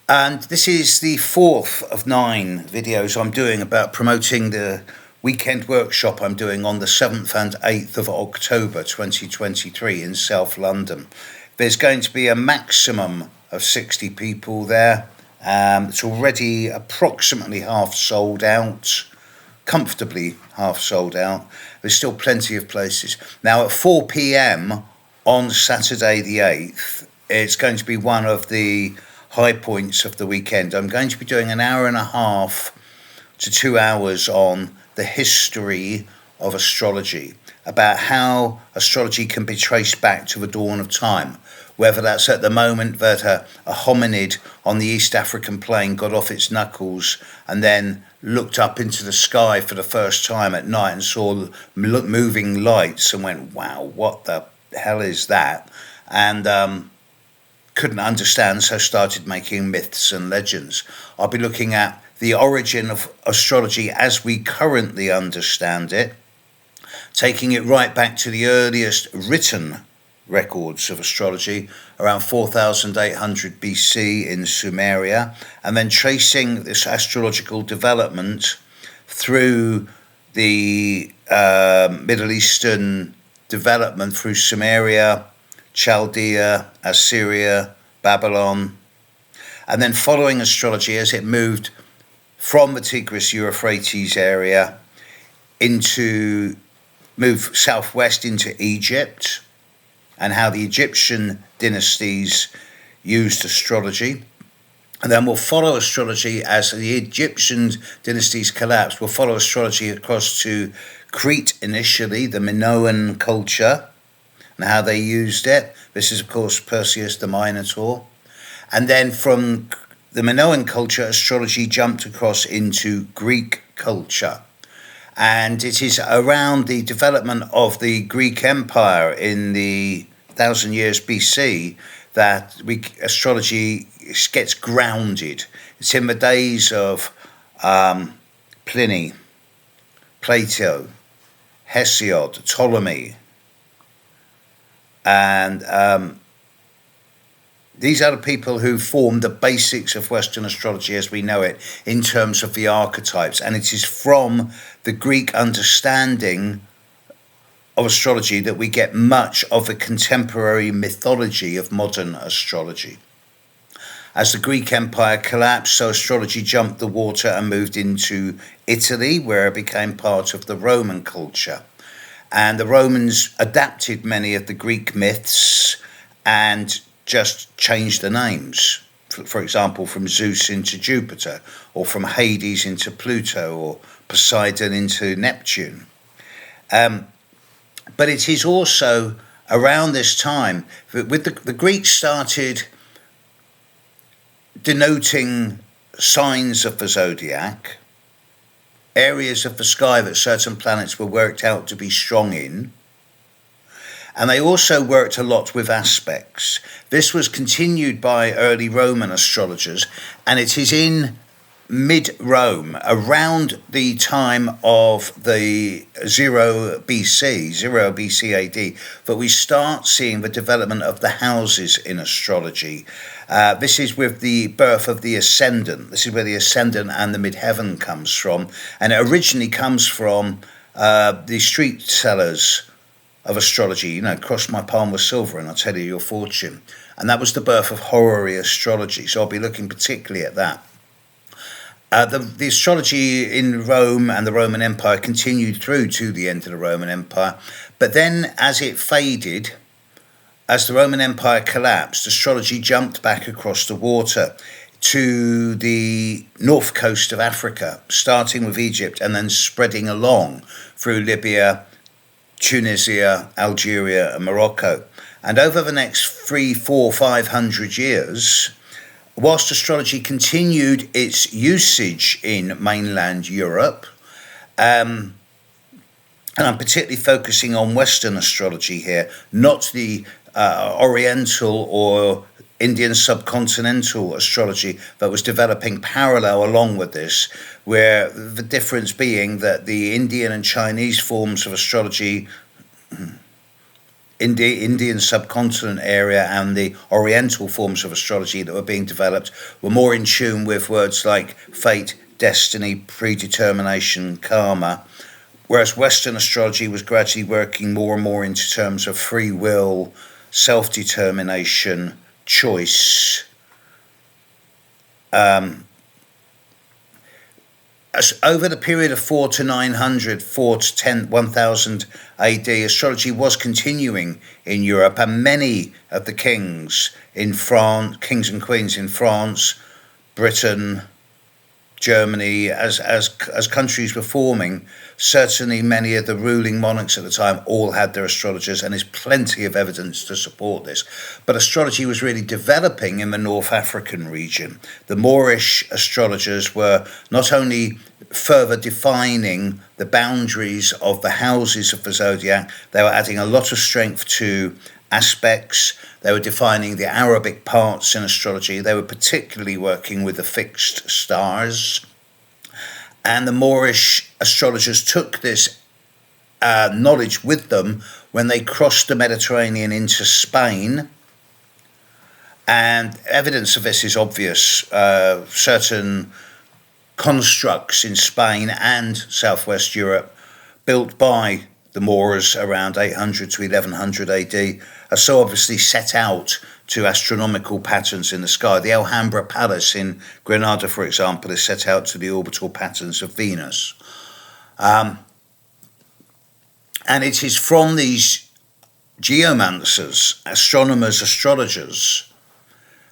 And this is the fourth of 9 videos I'm doing about promoting the weekend workshop I'm doing on the 7th and 8th of October 2023 in South London. There's going to be a maximum of 60 people there. It's already approximately half sold out, comfortably half sold out. There's still plenty of places. Now at 4 p.m. on Saturday the 8th, it's going to be one of the high points of the weekend. I'm going to be doing an hour and a half to 2 hours on the history of astrology, about how astrology can be traced back to the dawn of time, whether that's at the moment that a hominid on the East African plain got off its knuckles and then looked up into the sky for the first time at night and saw moving lights and went, wow, what the hell is that? And couldn't understand, so started making myths and legends. I'll be looking at the origin of astrology as we currently understand it, taking it right back to the earliest written records of astrology around 4800 BC in Sumeria, and then tracing this astrological development through the Middle Eastern development through Sumeria, Chaldea, Assyria, Babylon, and then following astrology as it moved from the Tigris-Euphrates area move southwest into Egypt, and how the Egyptian dynasties used astrology. And then we'll follow astrology as the Egyptian dynasties collapsed. We'll follow astrology across to Crete initially, the Minoan culture, and how they used it. This is, of course, Perseus the Minotaur. And then from the Minoan culture, astrology jumped across into Greek culture. And it is around the development of the Greek Empire in the 1000 years BC that astrology gets grounded. It's in the days of Pliny, Plato, Hesiod, Ptolemy, and these are the people who formed the basics of Western astrology as we know it in terms of the archetypes. And it is from the Greek understanding of astrology that we get much of the contemporary mythology of modern astrology. As the Greek Empire collapsed, so astrology jumped the water and moved into Italy, where it became part of the Roman culture. And the Romans adapted many of the Greek myths and just changed the names. For example, from Zeus into Jupiter, or from Hades into Pluto, or Poseidon into Neptune. But it is also around this time that with the Greeks started denoting signs of the zodiac, areas of the sky that certain planets were worked out to be strong in. And they also worked a lot with aspects. This was continued by early Roman astrologers, and it is in mid-Rome, around the time of the 0 BC AD, that we start seeing the development of the houses in astrology. This is with the birth of the ascendant. This is where the ascendant and the midheaven comes from. And it originally comes from the street sellers of astrology, cross my palm with silver and I'll tell you your fortune. And that was the birth of horary astrology. So I'll be looking particularly at that. The astrology in Rome and the Roman Empire continued through to the end of the Roman Empire. But then as it faded, as the Roman Empire collapsed, astrology jumped back across the water to the north coast of Africa, starting with Egypt and then spreading along through Libya, Tunisia, Algeria and Morocco. And over the next 300, 400, 500 years, whilst astrology continued its usage in mainland Europe, and I'm particularly focusing on Western astrology here, not the Oriental or Indian subcontinental astrology that was developing parallel along with this, where the difference being that the Indian and Chinese forms of astrology Indian subcontinent area and the Oriental forms of astrology that were being developed were more in tune with words like fate, destiny, predetermination, karma, whereas Western astrology was gradually working more and more into terms of free will, self-determination, choice. Over the period of 4 to 900, 4 to 1000 AD, astrology was continuing in Europe, and many of the kings in France, kings and queens in France, Britain, Germany, as countries were forming, certainly many of the ruling monarchs at the time all had their astrologers, and there's plenty of evidence to support this. But astrology was really developing in the North African region. The Moorish astrologers were not only further defining the boundaries of the houses of the zodiac, they were adding a lot of strength to aspects. They were defining the Arabic parts in astrology. They were particularly working with the fixed stars. And the Moorish astrologers took this knowledge with them when they crossed the Mediterranean into Spain. And evidence of this is obvious. Certain constructs in Spain and southwest Europe built by the Moors around 800 to 1100 AD are so obviously set out to astronomical patterns in the sky. The Alhambra Palace in Granada, for example, is set out to the orbital patterns of Venus. And it is from these geomancers, astronomers, astrologers,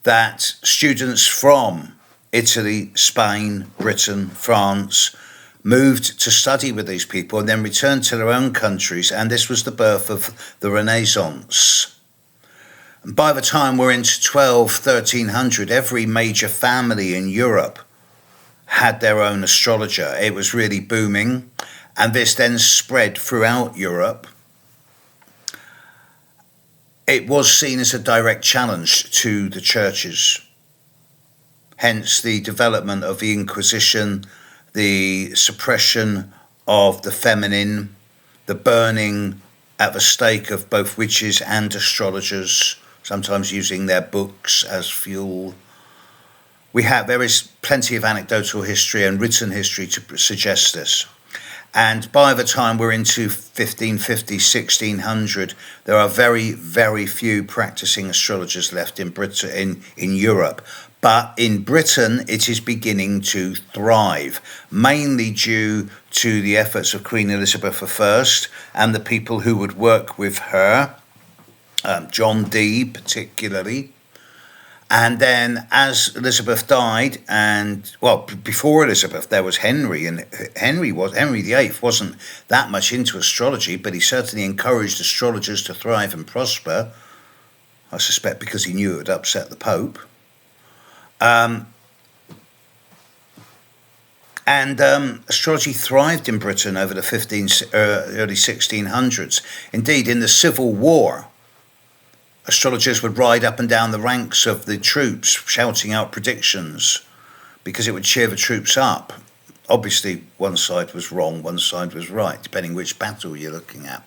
that students from Italy, Spain, Britain, France moved to study with these people and then returned to their own countries, and this was the birth of the Renaissance. And by the time we're into 1300, every major family in Europe had their own astrologer. It was really booming, and this then spread throughout Europe. It was seen as a direct challenge to the churches, hence the development of the Inquisition, the suppression of the feminine, the burning at the stake of both witches and astrologers, sometimes using their books as fuel. There is plenty of anecdotal history and written history to suggest this. And by the time we're into 1550, 1600, there are very, very few practicing astrologers left in Britain, in Europe. But in Britain, it is beginning to thrive, mainly due to the efforts of Queen Elizabeth I and the people who would work with her, John Dee particularly. And then as Elizabeth died, before Elizabeth, there was Henry, and Henry VIII wasn't that much into astrology, but he certainly encouraged astrologers to thrive and prosper, I suspect because he knew it would upset the Pope. Astrology thrived in Britain over the early 1600s. Indeed, in the Civil War, astrologers would ride up and down the ranks of the troops, shouting out predictions, because it would cheer the troops up. Obviously, one side was wrong, one side was right, depending which battle you're looking at.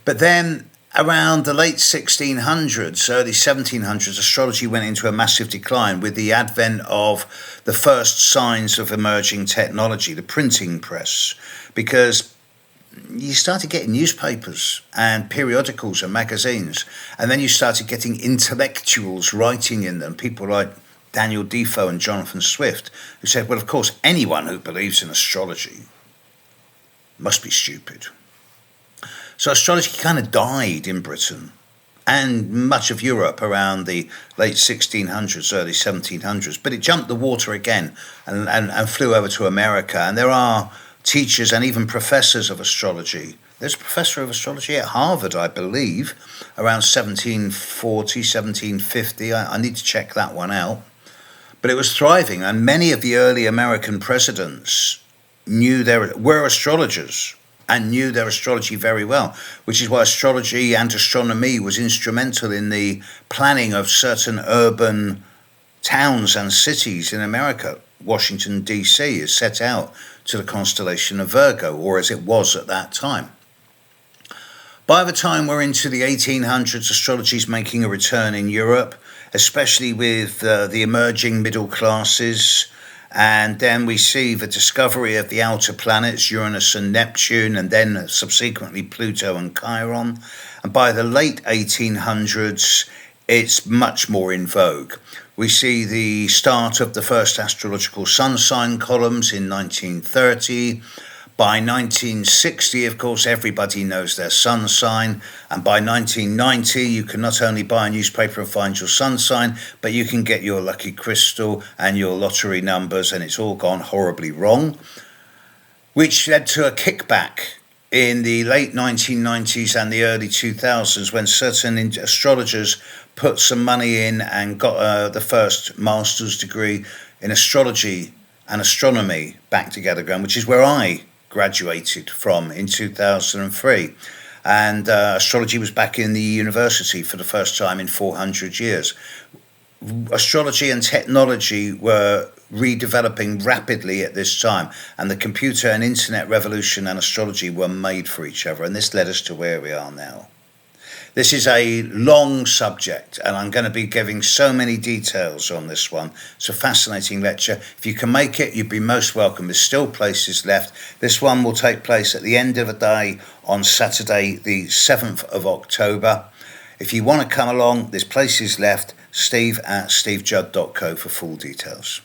But then, around the late 1600s, early 1700s, astrology went into a massive decline with the advent of the first signs of emerging technology, the printing press, because you started getting newspapers and periodicals and magazines, and then you started getting intellectuals writing in them, people like Daniel Defoe and Jonathan Swift, who said, well, of course, anyone who believes in astrology must be stupid. So astrology kind of died in Britain and much of Europe around the late 1600s, early 1700s, but it jumped the water again and flew over to America. And there are teachers and even professors of astrology. There's a professor of astrology at Harvard, I believe, around 1740, 1750. I need to check that one out. But it was thriving, and many of the early American presidents were astrologers and knew their astrology very well, which is why astrology and astronomy was instrumental in the planning of certain urban towns and cities in America. Washington, D.C. is set out to the constellation of Virgo, or as it was at that time. By the time we're into the 1800s, astrology is making a return in Europe, especially with the emerging middle classes. And then we see the discovery of the outer planets, Uranus and Neptune, and then subsequently Pluto and Chiron. And by the late 1800s, it's much more in vogue. We see the start of the first astrological sun sign columns in 1930. By 1960, of course, everybody knows their sun sign. And by 1990, you can not only buy a newspaper and find your sun sign, but you can get your lucky crystal and your lottery numbers, and it's all gone horribly wrong, which led to a kickback in the late 1990s and the early 2000s when certain astrologers put some money in and got the first master's degree in astrology and astronomy back together again, which is where I graduated from in 2003. And astrology was back in the university for the first time in 400 years. Astrology and technology were redeveloping rapidly at this time, and the computer and internet revolution and astrology were made for each other, and this led us to where we are now. This is a long subject, and I'm going to be giving so many details on this one. It's a fascinating lecture. If you can make it, you'd be most welcome. There's still places left. This one will take place at the end of the day on Saturday, the 7th of October. If you want to come along, there's places left. Steve@stevejudd.co for full details.